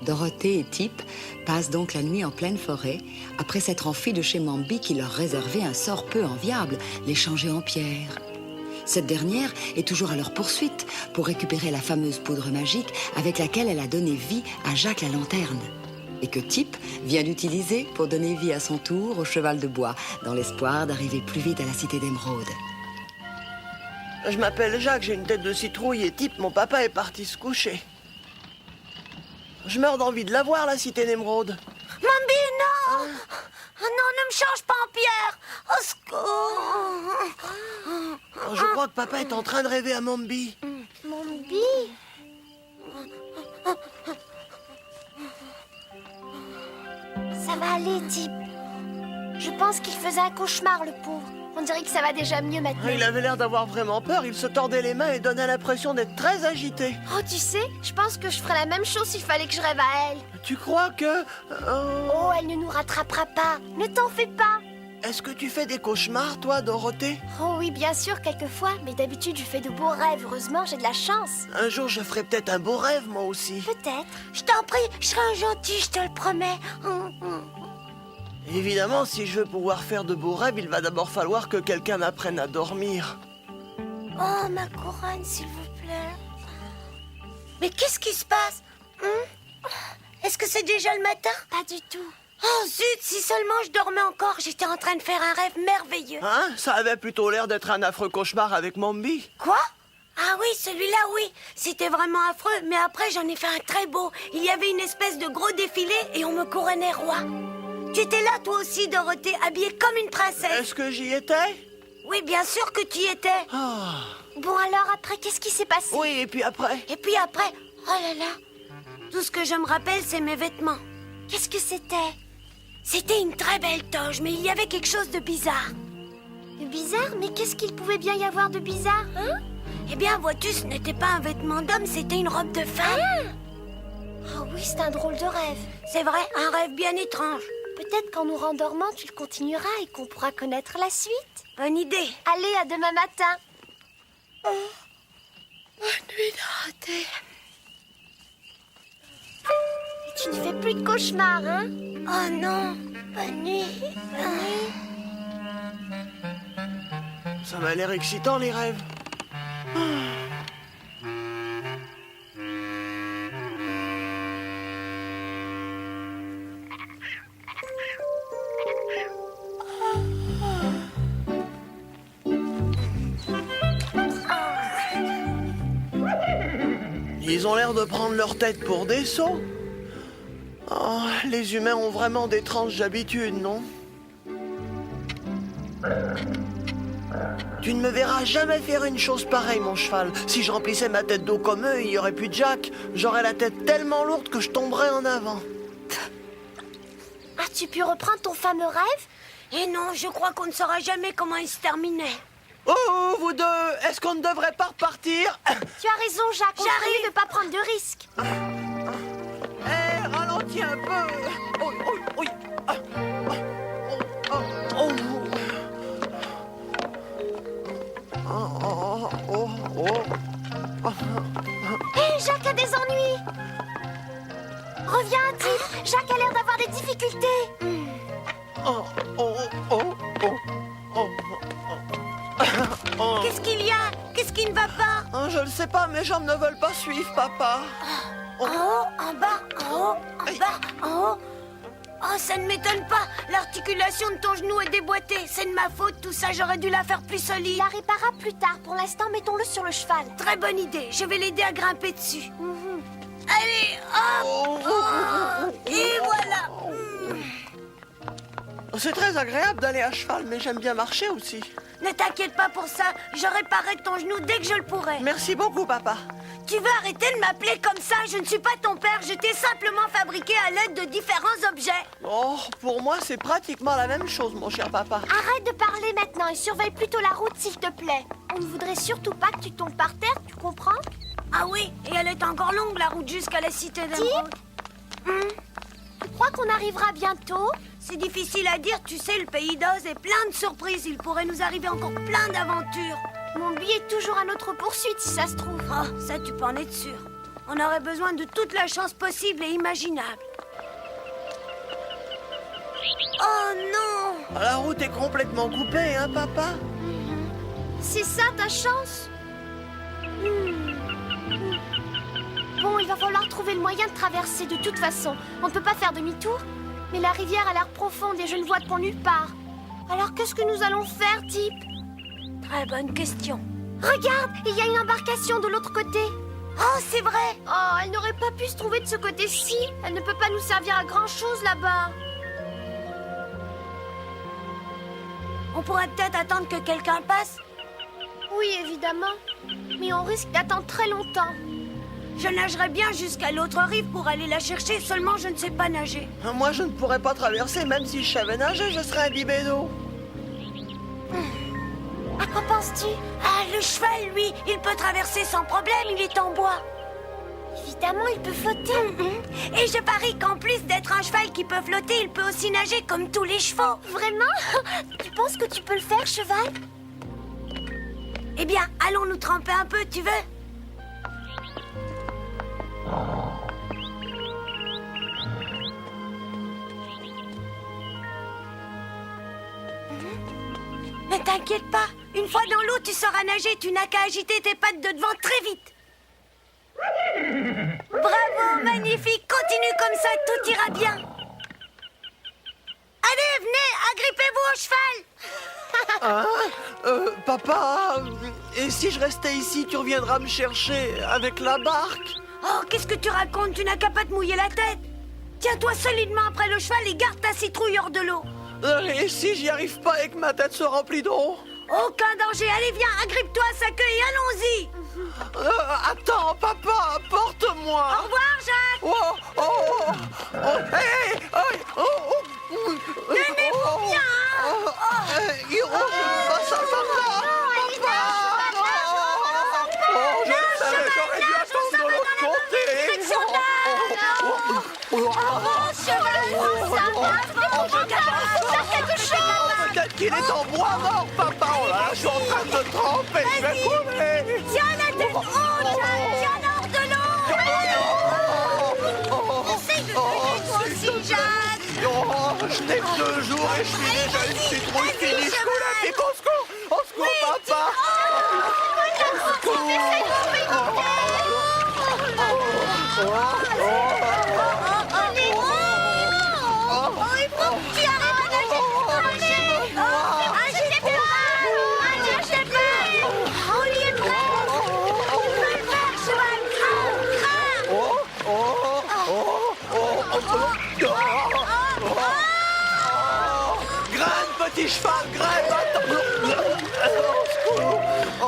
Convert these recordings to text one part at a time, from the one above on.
Dorothée et Tip passent donc la nuit en pleine forêt, après s'être enfuis de chez Mambi qui leur réservait un sort peu enviable, les changer en pierre. Cette dernière est toujours à leur poursuite pour récupérer la fameuse poudre magique avec laquelle elle a donné vie à Jacques la Lanterne. Et que Tip vient d'utiliser pour donner vie à son tour au cheval de bois, dans l'espoir d'arriver plus vite à la cité d'Émeraude. Je m'appelle Jacques, j'ai une tête de citrouille et Tip, mon papa, est parti se coucher. Je meurs d'envie de la voir, la cité d'Émeraude. Mambi, non! Non, ne me change pas en pierre! Au secours! Je crois que papa est en train de rêver à Mambi. Mambi? Ça va aller, Tip. Je pense qu'il faisait un cauchemar, le pauvre. On dirait que ça va déjà mieux maintenant. Il avait l'air d'avoir vraiment peur, il se tordait les mains et donnait l'impression d'être très agité. Oh, tu sais, je pense que je ferais la même chose s'il fallait que je rêve à elle. Tu crois que... Oh, elle ne nous rattrapera pas. Ne t'en fais pas. Est-ce que tu fais des cauchemars, toi, Dorothée? Oh oui, bien sûr, quelquefois. Mais d'habitude, je fais de beaux rêves. Heureusement, j'ai de la chance. Un jour, je ferai peut-être un beau rêve, moi aussi. Peut-être. Je t'en prie, je serai un gentil, je te le promets. Évidemment, si je veux pouvoir faire de beaux rêves, il va d'abord falloir que quelqu'un m'apprenne à dormir. Oh, ma couronne, s'il vous plaît. Mais qu'est-ce qui se passe? Est-ce que c'est déjà le matin? Pas du tout. Oh zut, si seulement je dormais encore, j'étais en train de faire un rêve merveilleux. Hein? Ça avait plutôt l'air d'être un affreux cauchemar avec Mambi. Quoi? Ah oui, celui-là, oui. C'était vraiment affreux, mais après j'en ai fait un très beau. Il y avait une espèce de gros défilé et on me couronnait roi. Tu étais là, toi aussi, Dorothée, habillée comme une princesse. Est-ce que j'y étais? Oui, bien sûr que tu y étais. Ah. Bon, alors après, qu'est-ce qui s'est passé? Oui, et puis après? Et puis après, oh là là. Tout ce que je me rappelle, c'est mes vêtements. Qu'est-ce que c'était? C'était une très belle toge, mais il y avait quelque chose de bizarre. De bizarre? Mais qu'est-ce qu'il pouvait bien y avoir de bizarre, hein? Eh bien, vois-tu, ce n'était pas un vêtement d'homme, c'était une robe de femme. Oh oui, c'est un drôle de rêve. C'est vrai, un rêve bien étrange. Peut-être qu'en nous rendormant, tu le continueras et qu'on pourra connaître la suite. Bonne idée. Allez, à demain matin. Bonne nuit, Dorothée. Et tu ne fais plus de cauchemars, hein? Oh non. Bonne nuit. Bonne nuit. Ça m'a l'air excitant, les rêves. Ils ont l'air de prendre leur tête pour des sots. Oh, les humains ont vraiment d'étranges habitudes, non? Tu ne me verras jamais faire une chose pareille, mon cheval. Si je remplissais ma tête d'eau comme eux, il n'y aurait plus de Jack. J'aurais la tête tellement lourde que je tomberais en avant. As-tu pu reprendre ton fameux rêve? Eh non, je crois qu'on ne saura jamais comment il se terminait. Oh, vous deux, est-ce qu'on ne devrait pas repartir? Tu as raison, Jacques. J'arrive de ne pas prendre de risques. Eh, ralentis un peu. Oh, oh, oui. Oh, oh, oh, oh. Hé, Jacques a des ennuis. Reviens, Tip. Jacques a l'air d'avoir des difficultés. Oh, oh, oh, oh, oh, oh. Qu'est-ce qu'il y a? Qu'est-ce qui ne va pas? Je ne sais pas, mes jambes ne veulent pas suivre, papa. En haut, en bas, en haut, en bas, en haut. Oh, ça ne m'étonne pas. L'articulation de ton genou est déboîtée. C'est de ma faute, tout ça, j'aurais dû la faire plus solide. Il la réparera plus tard. Pour l'instant, mettons-le sur le cheval. Très bonne idée. Je vais l'aider à grimper dessus. Allez, hop, et voilà. C'est très agréable d'aller à cheval, mais j'aime bien marcher aussi. Ne t'inquiète pas pour ça. Je réparerai ton genou dès que je le pourrai. Merci beaucoup, papa. Tu veux arrêter de m'appeler comme ça? Je ne suis pas ton père. Je t'ai simplement fabriqué à l'aide de différents objets. Oh, pour moi, c'est pratiquement la même chose, mon cher papa. Arrête de parler maintenant et surveille plutôt la route, s'il te plaît. On ne voudrait surtout pas que tu tombes par terre, tu comprends? Ah oui, et elle est encore longue, la route jusqu'à la cité d'Émeraude. Tu crois qu'on arrivera bientôt? C'est difficile à dire, tu sais, le pays d'Oz est plein de surprises. Il pourrait nous arriver encore plein d'aventures. Mon billet est toujours à notre poursuite, si ça se trouve. Oh, ça, tu peux en être sûr. On aurait besoin de toute la chance possible et imaginable. Oh non! La route est complètement coupée, hein, papa? C'est ça ta chance? Bon, il va falloir trouver le moyen de traverser de toute façon. On ne peut pas faire demi-tour. Mais la rivière a l'air profonde et je ne vois de pont nulle part. Alors qu'est-ce que nous allons faire, Tip? Très bonne question. Regarde, il y a une embarcation de l'autre côté. Oh, c'est vrai! Oh, elle n'aurait pas pu se trouver de ce côté-ci. Elle ne peut pas nous servir à grand-chose là-bas. On pourrait peut-être attendre que quelqu'un passe. Oui, évidemment. Mais on risque d'attendre très longtemps. Je nagerais bien jusqu'à l'autre rive pour aller la chercher, seulement je ne sais pas nager. Moi, je ne pourrais pas traverser, même si je savais nager, je serais imbibé d'eau. À quoi penses-tu? Ah, le cheval, lui, il peut traverser sans problème, il est en bois. Évidemment, il peut flotter. Et je parie qu'en plus d'être un cheval qui peut flotter, il peut aussi nager comme tous les chevaux. Vraiment? Tu penses que tu peux le faire, cheval? Eh bien, allons nous tremper un peu, tu veux? Ne t'inquiète pas, une fois dans l'eau, tu sauras nager, tu n'as qu'à agiter tes pattes de devant très vite. Bravo, magnifique, continue comme ça, tout ira bien. Allez, venez, agrippez-vous au cheval. Hein? Papa, et si je restais ici, tu reviendras me chercher avec la barque? Oh, qu'est-ce que tu racontes? Tu n'as qu'à pas te mouiller la tête. Tiens-toi solidement après le cheval et garde ta citrouille hors de l'eau. Et si j'y arrive pas et que ma tête se remplit d'eau? Aucun danger, allez viens, agrippe-toi à sa queue et allons-y. Attends, papa, porte-moi. Au revoir, Jacques. Oh, oh, oh, oh, hey, hey, oh, oh, Tenez-vous bien, hein. je ne fais ça, papa. Oh, je le savais, j'aurais dû attendre de l'autre côté. Peut-être qu'il est en bois mort, papa. Oh là là, je suis en train de me tremper. Je vais couler. Tiens la tête haute, tiens hors de l'eau. Essaye de nager toi aussi, Jacques. Oh, je n'ai que 2 jours et je suis déjà une citrouille finie. Je coule à pied. Au secours, papa. Au secours. Graine, petit cheval, graine, attends. Au secours. Oh,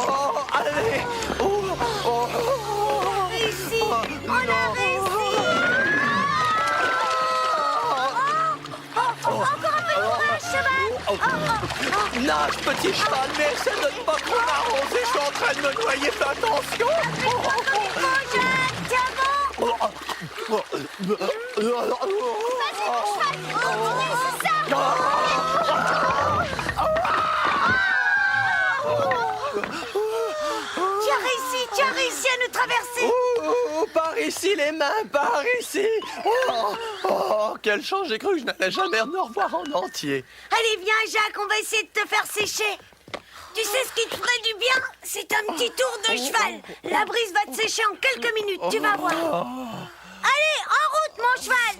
allez. Réussi, on a réussi. Encore un peu de courage, cheval. Nage, petit cheval, mais essaie de ne pas trop m'arroser. Je suis en train de me noyer, fais attention. Tiens bon. Vas-y, mon cheval. C'est ça. Tu as réussi à nous traverser. Par ici, les mains, par ici. Quelle chance, j'ai cru que je n'allais jamais me revoir en entier. Allez, viens, Jacques, on va essayer de te faire sécher. Tu sais ce qui te ferait du bien? C'est un petit tour de cheval. La brise va te sécher en quelques minutes, tu vas voir. Allez, en route, mon cheval.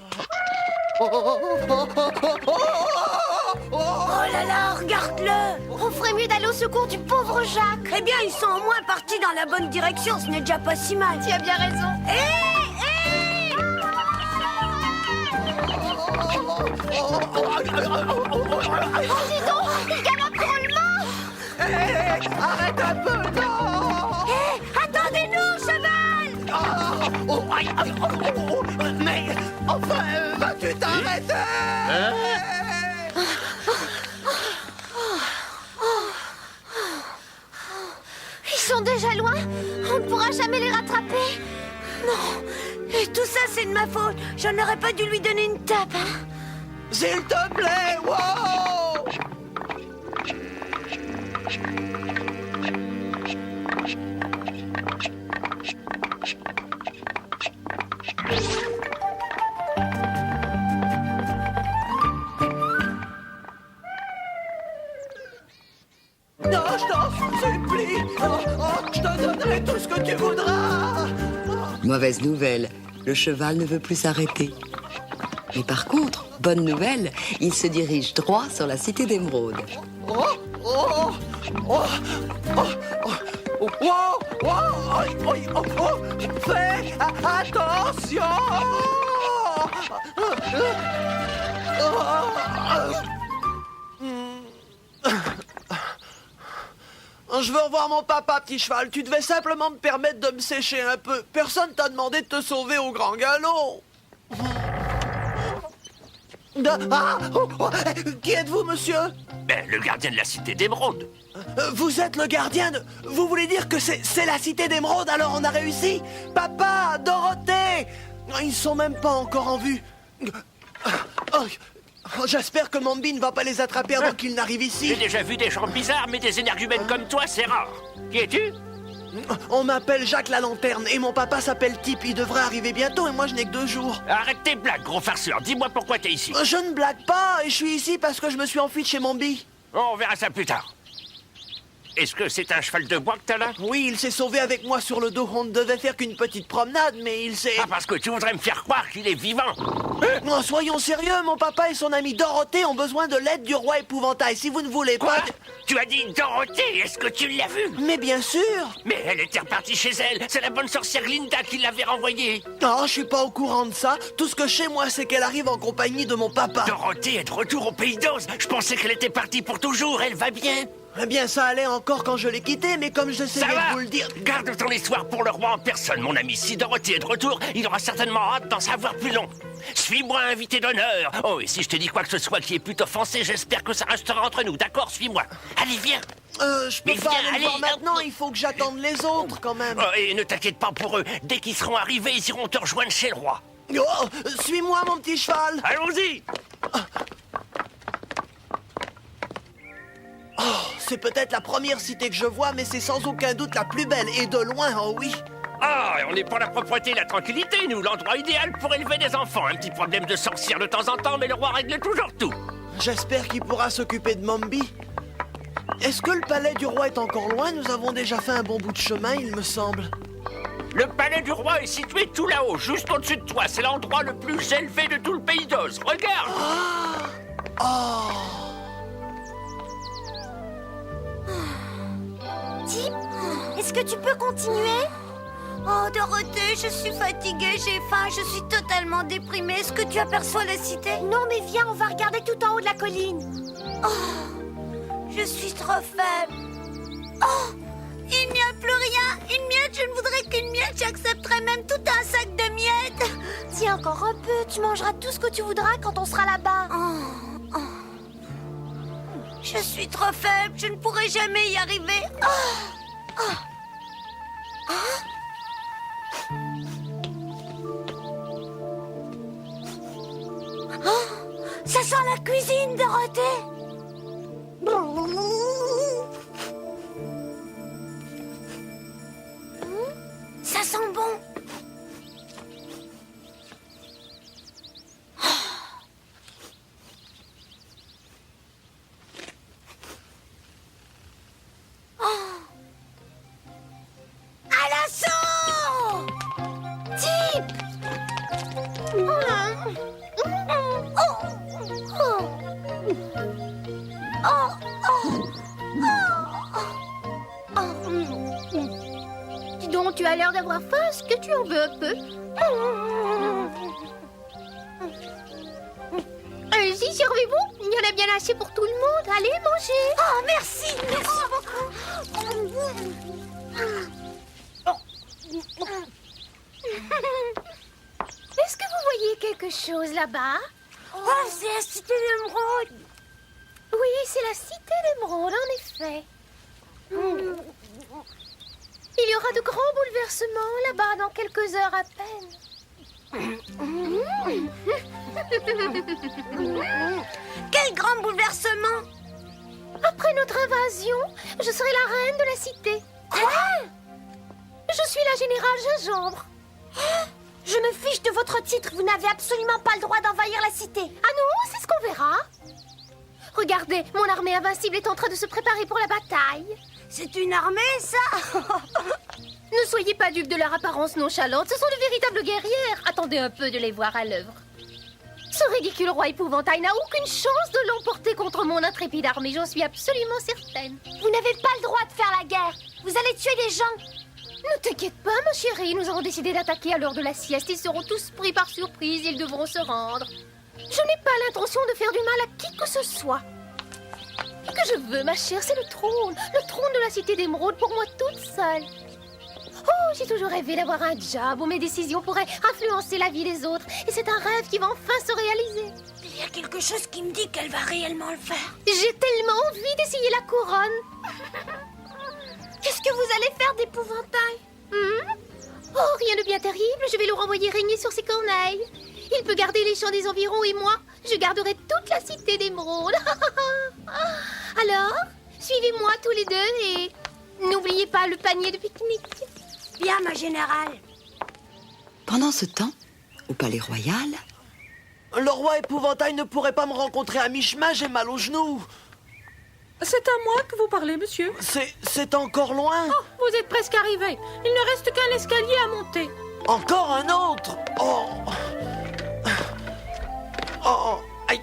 Oh là là, regarde-le. On ferait mieux d'aller au secours du pauvre Jacques. Eh bien, ils sont au moins partis dans la bonne direction, ce n'est déjà pas si mal. Tu as bien raison. Hé, oh, dis donc, il galope drôlement. Arrête un peu, non. Hé, attendez-nous, cheval. Mais, enfin, vas-tu t'arrêter? Ils sont déjà loin. On ne pourra jamais les rattraper. Non. Et tout ça, c'est de ma faute. Je n'aurais pas dû lui donner une tape, hein. S'il te plaît, wow. Mauvaise nouvelle, le cheval ne veut plus s'arrêter. Mais par contre, bonne nouvelle, il se dirige droit sur la cité d'Émeraude. Oh, oh, oh, oh, oh, oh, oh, oh, oh, fais attention! Je veux revoir mon papa, petit cheval. Tu devais simplement me permettre de me sécher un peu. Personne t'a demandé de te sauver au grand galop. Qui êtes-vous, monsieur? Ben, le gardien de la cité d'Émeraude. Vous êtes le gardien de... Vous voulez dire que c'est la cité d'Émeraude, alors on a réussi? Papa, Dorothée! Ils sont même pas encore en vue. J'espère que Mombi ne va pas les attraper avant qu'ils n'arrivent ici. J'ai déjà vu des gens bizarres, mais des énergumènes comme toi, c'est rare. Qui es-tu? On m'appelle Jacques la Lanterne et mon papa s'appelle Tip. Il devrait arriver bientôt et moi je n'ai que 2 jours. Arrête tes blagues, gros farceur. Dis-moi pourquoi t'es ici. Je ne blague pas et je suis ici parce que je me suis enfui de chez Mombi. On verra ça plus tard. Est-ce que c'est un cheval de bois que t'as là? Oui, il s'est sauvé avec moi sur le dos. On ne devait faire qu'une petite promenade, mais il s'est... Ah, parce que tu voudrais me faire croire qu'il est vivant. Non, soyons sérieux, mon papa et son amie Dorothée ont besoin de l'aide du roi épouvantail. Si vous ne voulez Quoi? pas... Tu as dit Dorothée, est-ce que tu l'as vue? Mais bien sûr. Mais elle était repartie chez elle. C'est la bonne sorcière Glinda qui l'avait renvoyée. Non, je suis pas au courant de ça. Tout ce que je sais, moi, c'est qu'elle arrive en compagnie de mon papa. Dorothée est de retour au Pays d'Oz. Je pensais qu'elle était partie pour toujours. Elle va bien? Eh bien, ça allait encore quand je l'ai quittée, mais comme j'essayais Ça va? de vous le dire... Garde ton histoire pour le roi en personne, mon ami. Si Dorothée est de retour, il aura certainement hâte d'en savoir plus long. Suis-moi, invité d'honneur. Oh, et si je te dis quoi que ce soit qui est plutôt offensé, j'espère que ça restera entre nous, d'accord? Suis-moi. Allez, viens. Je peux Mais pas viens, aller le voir allez, maintenant, il faut que j'attende les autres, quand même. Oh, et ne t'inquiète pas pour eux. Dès qu'ils seront arrivés, ils iront te rejoindre chez le roi. Oh, suis-moi, mon petit cheval. Allons-y. C'est peut-être la première cité que je vois, mais c'est sans aucun doute la plus belle, et de loin, oh oui. Ah, on est pour la propreté et la tranquillité, nous. L'endroit idéal pour élever des enfants. Un petit problème de sorcière de temps en temps, mais le roi règle toujours tout. J'espère qu'il pourra s'occuper de Mombi. Est-ce que le palais du roi est encore loin? Nous avons déjà fait un bon bout de chemin, il me semble. Le palais du roi est situé tout là-haut, juste au-dessus de toi. C'est l'endroit le plus élevé de tout le Pays d'Oz. Regarde. Tip, est-ce que tu peux continuer? Oh, Dorothée, je suis fatiguée, j'ai faim, je suis totalement déprimée. Est-ce que tu aperçois la cité? Non, mais viens, on va regarder tout en haut de la colline. Oh, je suis trop faible. Oh, il n'y a plus rien. Une miette, je ne voudrais qu'une miette. J'accepterais même tout un sac de miettes. Tiens, encore un peu. Tu mangeras tout ce que tu voudras quand on sera là-bas. Je suis trop faible. Je ne pourrai jamais y arriver. Ça sent la cuisine, Dorothée. Ça sent bon. À l'assaut! Tip! Dis donc, tu as l'air d'avoir faim. Est-ce que tu en veux un peu? Allez-y, servez-vous. Il y en a bien assez pour tout le monde. Allez, mangez. Oh, merci, Est-ce que vous voyez quelque chose là-bas? Oh, c'est la cité d'Émeraude. Oui, c'est la cité d'Émeraude, en effet. Il y aura de grands bouleversements là-bas dans quelques heures à peine. Quel grand bouleversement! Après notre invasion, je serai la reine de la cité. Quoi? Je suis la générale Gingembre. Je me fiche de votre titre. Vous n'avez absolument pas le droit d'envahir la cité. Ah non, c'est ce qu'on verra. Regardez, mon armée invincible est en train de se préparer pour la bataille. C'est une armée, ça? Ne soyez pas dupes de leur apparence nonchalante. Ce sont de véritables guerrières. Attendez un peu de les voir à l'œuvre. Ce ridicule roi épouvantail n'a aucune chance de l'emporter contre mon intrépide armée, j'en suis absolument certaine. Vous n'avez pas le droit de faire la guerre. Vous allez tuer des gens. Ne t'inquiète pas, ma chérie, nous avons décidé d'attaquer à l'heure de la sieste. Ils seront tous pris par surprise, ils devront se rendre. Je n'ai pas l'intention de faire du mal à qui que ce soit. Ce que je veux, ma chère, c'est le trône de la cité d'émeraude pour moi toute seule. Oh, j'ai toujours rêvé d'avoir un job où mes décisions pourraient influencer la vie des autres. Et c'est un rêve qui va enfin se réaliser. Il y a quelque chose qui me dit qu'elle va réellement le faire. J'ai tellement envie d'essayer la couronne. Qu'est-ce que vous allez faire d'épouvantail? Oh, rien de bien terrible, je vais le renvoyer régner sur ses corneilles. Il peut garder les champs des environs et moi, je garderai toute la cité d'émeraude. Alors, suivez-moi tous les deux et n'oubliez pas le panier de pique-nique. Bien, ma générale. Pendant ce temps, au palais royal, Le roi épouvantail ne pourrait pas me rencontrer à mi-chemin, j'ai mal aux genoux. C'est à moi que vous parlez, monsieur. C'est encore loin. Oh, vous êtes presque arrivé. Il ne reste qu'un escalier à monter. Encore un autre. Oh. Oh, aïe.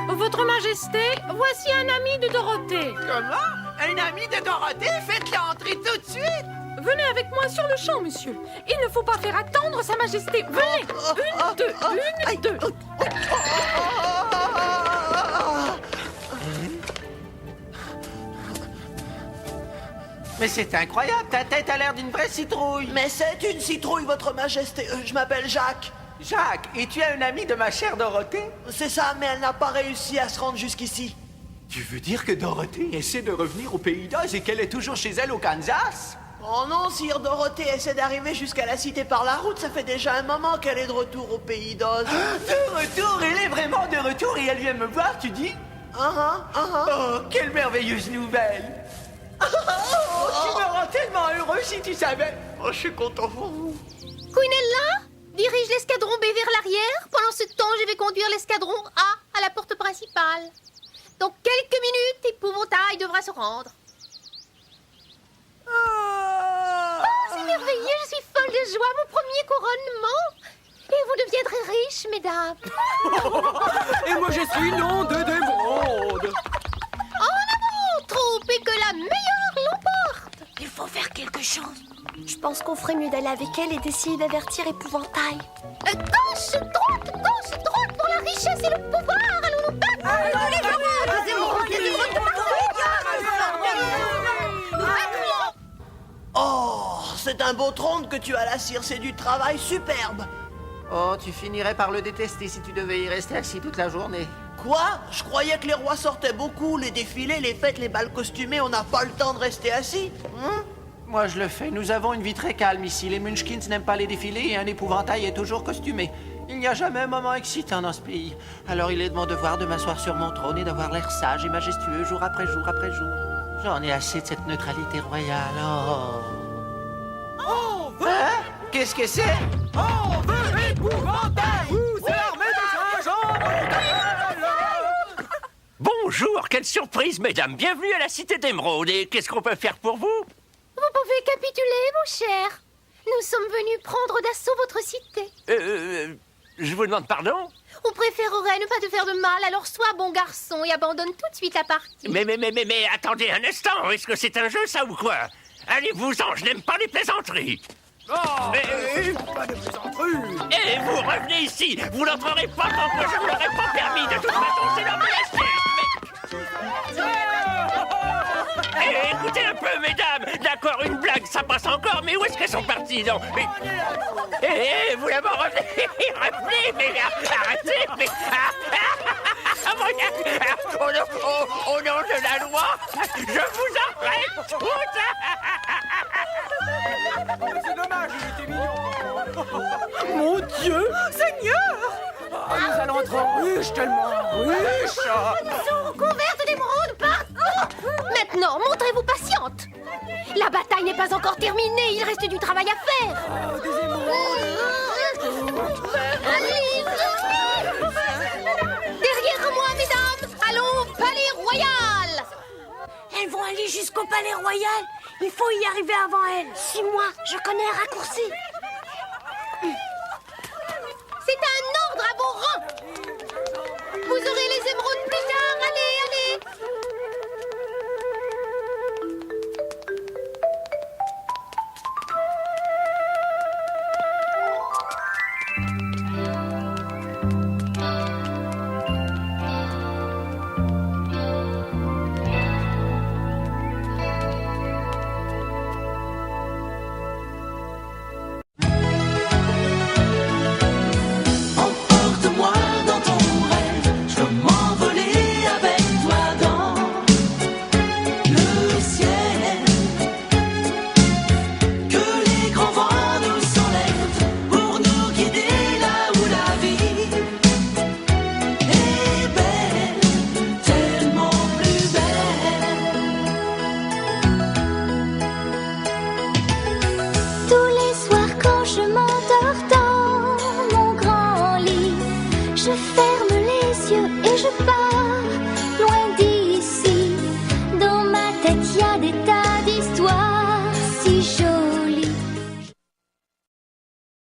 Votre Majesté, voici un ami de Dorothée. Comment? Un ami de Dorothée? Faites-le entrer tout de suite! Venez avec moi sur le champ, monsieur. Il ne faut pas faire attendre Sa Majesté. Venez. Une, deux. Mais c'est incroyable, ta tête a l'air d'une vraie citrouille. Mais c'est une citrouille, votre majesté. Je m'appelle Jacques. Jacques, et tu es un ami de ma chère Dorothée? C'est ça, mais elle n'a pas réussi à se rendre jusqu'ici. Tu veux dire que Dorothée essaie de revenir au Pays d'Oz et qu'elle est toujours chez elle au Kansas? Oh non, sire, Dorothée essaie d'arriver jusqu'à la cité par la route. Ça fait déjà un moment qu'elle est de retour au Pays d'Oz. De retour? Elle est vraiment de retour et elle vient me voir, tu dis? Oh, quelle merveilleuse nouvelle! Oh, tu me rends tellement heureux si tu savais. Oh, je suis content pour vous. Quinella, dirige l'escadron B vers l'arrière. Pendant ce temps, je vais conduire l'escadron A à la porte principale. Dans quelques minutes, épouvantail devra se rendre. Oh, c'est merveilleux, je suis folle de joie, mon premier couronnement. Et vous deviendrez riches, mesdames. Et moi je suis nom de d'émeraude. En avant, troupe, et que la meilleure l'emporte. Il faut faire quelque chose. Je pense qu'on ferait mieux d'aller avec elle et d'essayer d'avertir épouvantail. Gauche, droite pour la richesse et le pouvoir. Allons nous battre. Oh, c'est un beau trône que tu as là, sire. C'est du travail superbe. Oh, tu finirais par le détester si tu devais y rester assis toute la journée. Quoi? Je croyais que les rois sortaient beaucoup. Les défilés, les fêtes, les bals costumés, on n'a pas le temps de rester assis. Moi, je le fais. Nous avons une vie très calme ici. Les Munchkins n'aiment pas les défilés et un épouvantail est toujours costumé. Il n'y a jamais un moment excitant dans ce pays. Alors il est de mon devoir de m'asseoir sur mon trône et d'avoir l'air sage et majestueux jour après jour après jour. J'en ai assez de cette neutralité royale. Oh. Hein? Qu'est-ce que c'est? On veut épouvantail. Vous armez de Bonjour, quelle surprise, mesdames. Bienvenue à la cité d'émeraude. Et qu'est-ce qu'on peut faire pour vous? Vous pouvez capituler, mon cher. Nous sommes venus prendre d'assaut votre cité. Je vous demande pardon? On préférerait ne pas te faire de mal, alors sois bon garçon et abandonne tout de suite la partie. Mais, attendez un instant. Est-ce que c'est un jeu, ça, ou quoi? Allez-vous-en, je n'aime pas les plaisanteries. Oh, pas de plaisanterie. Et vous revenez ici. Vous n'entrerez pas tant que je ne l'aurais pas permis. De toute façon, c'est l'heure de la sieste. Écoutez un peu, mesdames. D'accord, une blague, ça passe encore, mais où est-ce qu'elles sont parties, non? Vous d'abord revenez, revenez, mais arrêtez, mais... Au nom de la loi, je vous arrête. C'est dommage, il était mignon. Mon Dieu, Seigneur! Nous allons être riches, tellement riches. Sous couverte d'émeraude partout. Maintenant, montrez-vous patiente. La bataille n'est pas encore terminée, il reste du travail à faire. Derrière moi, mesdames, allons au palais royal. palais royal. Il faut y arriver avant elle. Suis-moi, je connais un raccourci. C'est un ordre à vos rangs. Vous aurez les émeraudes plus tard.